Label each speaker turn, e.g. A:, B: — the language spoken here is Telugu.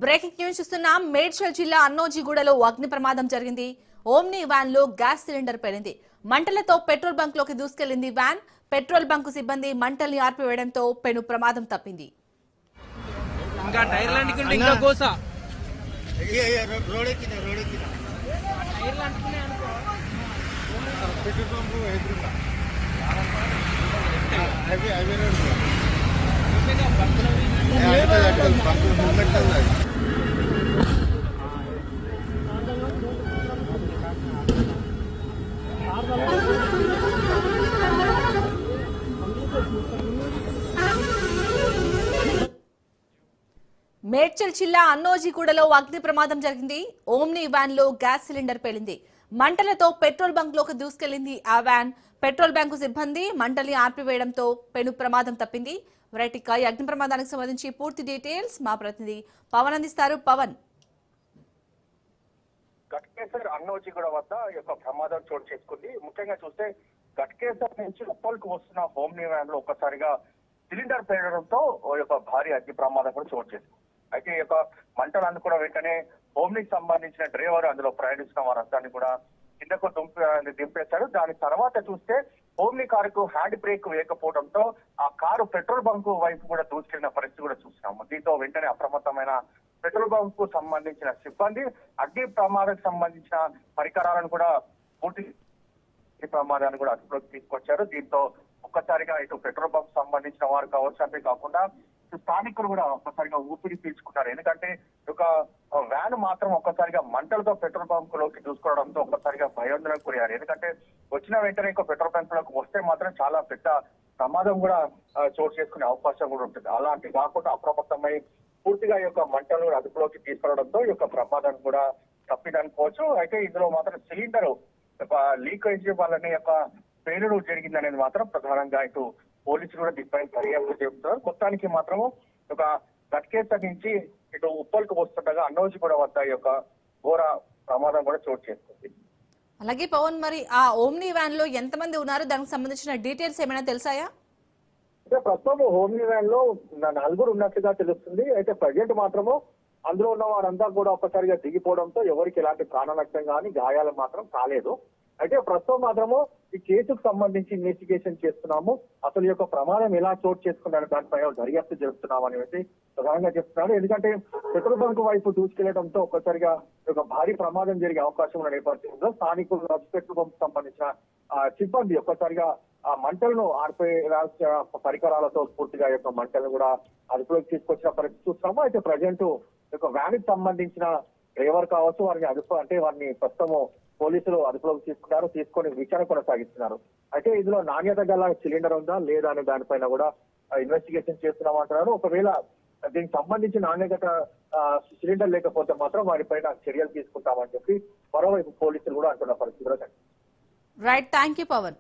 A: బ్రేకింగ్ న్యూస్ చూస్తున్నాం. మేడ్చల్ జిల్లా అన్నోజిగూడలో అగ్ని ప్రమాదం జరిగింది. ఓమ్ని వ్యాన్ లో గ్యాస్ సిలిండర్ పేలింది. మంటలతో పెట్రోల్ బంక్ లోకి దూసుకెళ్లింది వ్యాన్. పెట్రోల్ బంక్ సిబ్బంది మంటల్ని ఆర్పివేయడంతో పెను ప్రమాదం తప్పింది. మేడ్చల్ జిల్లా అన్నోజిగూడలో అగ్ని ప్రమాదం జరిగింది. ఓమ్ని వ్యాన్ లో గ్యాస్ సిలిండర్ పేలింది. మంటలతో పెట్రోల్ బంక్ లోకి దూసుకెళ్లింది ఆ వ్యాన్. పెట్రోల్ బ్యాంకు సిబ్బంది మంటల్ని ఆర్పివేయడంతో పెను ప్రమాదం తప్పింది. రైట్, ఈ అగ్ని ప్రమాదానికి సంబంధించి పూర్తి డీటెయిల్స్ మా ప్రతినిధి పవన్ అందిస్తారు. పవన్,
B: గట్కేసర్ అన్నోజిగూడ వద్ద యొక్క ప్రమాదం చోటు చేసుకుంది. ముఖ్యంగా చూస్తే గట్కేసర్ నుంచి ఉప్పల్కు వస్తున్న హోమ్ని వ్యాన్ లో ఒక్కసారిగా సిలిండర్ పేలడంతో ఒక భారీ అగ్ని ప్రమాదం కూడా చోటు చేసుకుంది. అయితే ఈ యొక్క మంటలు అందుకున్న వెంటనే హోమ్నికి సంబంధించిన డ్రైవర్, అందులో ప్రయాణిస్తున్న వారందరినీ కూడా కిందకు దింపేశారు. దాని తర్వాత చూస్తే హోమ్ని కారుకు హ్యాండ్ బ్రేక్ వేయకపోవడంతో ఆ కారు పెట్రోల్ బంక్ వైపు కూడా దూసుకెళ్లిన పరిస్థితి కూడా చూస్తున్నాము. దీంతో వెంటనే అప్రమత్తమైన పెట్రోల్ బంక్ కు సంబంధించిన సిబ్బంది అగ్ని ప్రమాదానికి సంబంధించిన పరికరాలను కూడా పూర్తి ప్రమాదాన్ని కూడా అదుపులోకి తీసుకొచ్చారు. దీంతో ఒక్కసారిగా ఇటు పెట్రోల్ బంక్ సంబంధించిన వారు కావచ్చు, అంతేకాకుండా స్థానికులు కూడా ఒక్కసారిగా ఊపిరి పీల్చుకున్నారు. ఎందుకంటే ఒక వ్యాన్ మాత్రం ఒక్కసారిగా మంటలతో పెట్రోల్ బంక్ లోకి దూసుకోవడంతో ఒక్కసారిగా భయోందనకు గురయ్యారు. ఎందుకంటే వచ్చిన వెంటనే పెట్రోల్ బంక్ లోకి వస్తే మాత్రం చాలా పెద్ద ప్రమాదం కూడా చోటు చేసుకునే అవకాశం కూడా ఉంటుంది. అలాంటి కాకుండా అప్రమత్తమై పూర్తిగా ఈ యొక్క మంటలు అదుపులోకి తీసుకురావడంతో ఈ యొక్క ప్రమాదం కూడా తప్పిదనుకోవచ్చు. అయితే ఇందులో మాత్రం సిలిండర్ లీకేజ్ వల్లనే యొక్క పేలుడు జరిగిందనేది మాత్రం ప్రధానంగా ఇటు పోలీసులు కూడా దీనిపై దర్యాప్తు చేస్తున్నారు. మొత్తానికి మాత్రము ఒక గట్కేసర్ నుంచి ఇటు ఉప్పల్కు వస్తుండగా అన్నోజిగూడ వద్ద ఈ యొక్క ఘోర ప్రమాదం కూడా చోటు చేసుకుంది.
A: అలాగే పవన్, మరి ఆ ఓమ్ని వ్యాన్ లో ఎంతమంది ఉన్నారు, దానికి సంబంధించిన డీటెయిల్స్ ఏమైనా తెలుసాయా?
B: అయితే ప్రస్తుతం ఓమ్ని వ్యాన్ లో 4 ఉన్నట్లుగా తెలుస్తుంది. అయితే ప్రజెంట్ మాత్రము అందులో ఉన్న వారంతా కూడా ఒక్కసారిగా దిగిపోవడంతో ఎవరికి ఎలాంటి ప్రాణ నష్టం కానీ గాయాలు మాత్రం కాలేదు. అయితే ప్రస్తుతం మాత్రము ఈ కేసుకు సంబంధించి ఇన్వెస్టిగేషన్ చేస్తున్నాము. అసలు ఈ యొక్క ప్రమాదం ఎలా చోటు చేసుకున్నారో దానిపై దర్యాప్తు చేస్తున్నాము అనేది ప్రధానంగా చెప్తున్నారు. ఎందుకంటే పెట్రోల్ బంక్ వైపు దూసుకెళ్లడంతో ఒక్కసారిగా ఒక భారీ ప్రమాదం జరిగే అవకాశం ఉన్న నేపథ్యంలో స్థానికులు పెట్రోల్ బంక్ సంబంధించిన సిబ్బంది ఒక్కసారిగా ఆ మంటలను ఆర్పే పరికరాలతో పూర్తిగా యొక్క మంటలను కూడా అదుపులోకి తీసుకొచ్చిన పరిస్థితి చూస్తున్నాము. అయితే ప్రజెంట్ ఒక వ్యాన్ కి సంబంధించిన డ్రైవర్ కావచ్చు, వారిని ప్రస్తుతము పోలీసులు అదుపులోకి తీసుకొని విచారణ కొనసాగిస్తున్నారు. అయితే ఇందులో నాణ్యత గల సిలిండర్ ఉందా లేదా అనే దానిపైన కూడా ఇన్వెస్టిగేషన్ చేస్తున్నామంటున్నారు. ఒకవేళ దీనికి సంబంధించి నాణ్యత సిలిండర్ లేకపోతే మాత్రం వారిపైన చర్యలు తీసుకుంటామని చెప్పి మరోవైపు పోలీసులు కూడా అంటున్న పరిస్థితి.
A: Right, thank you Pawan.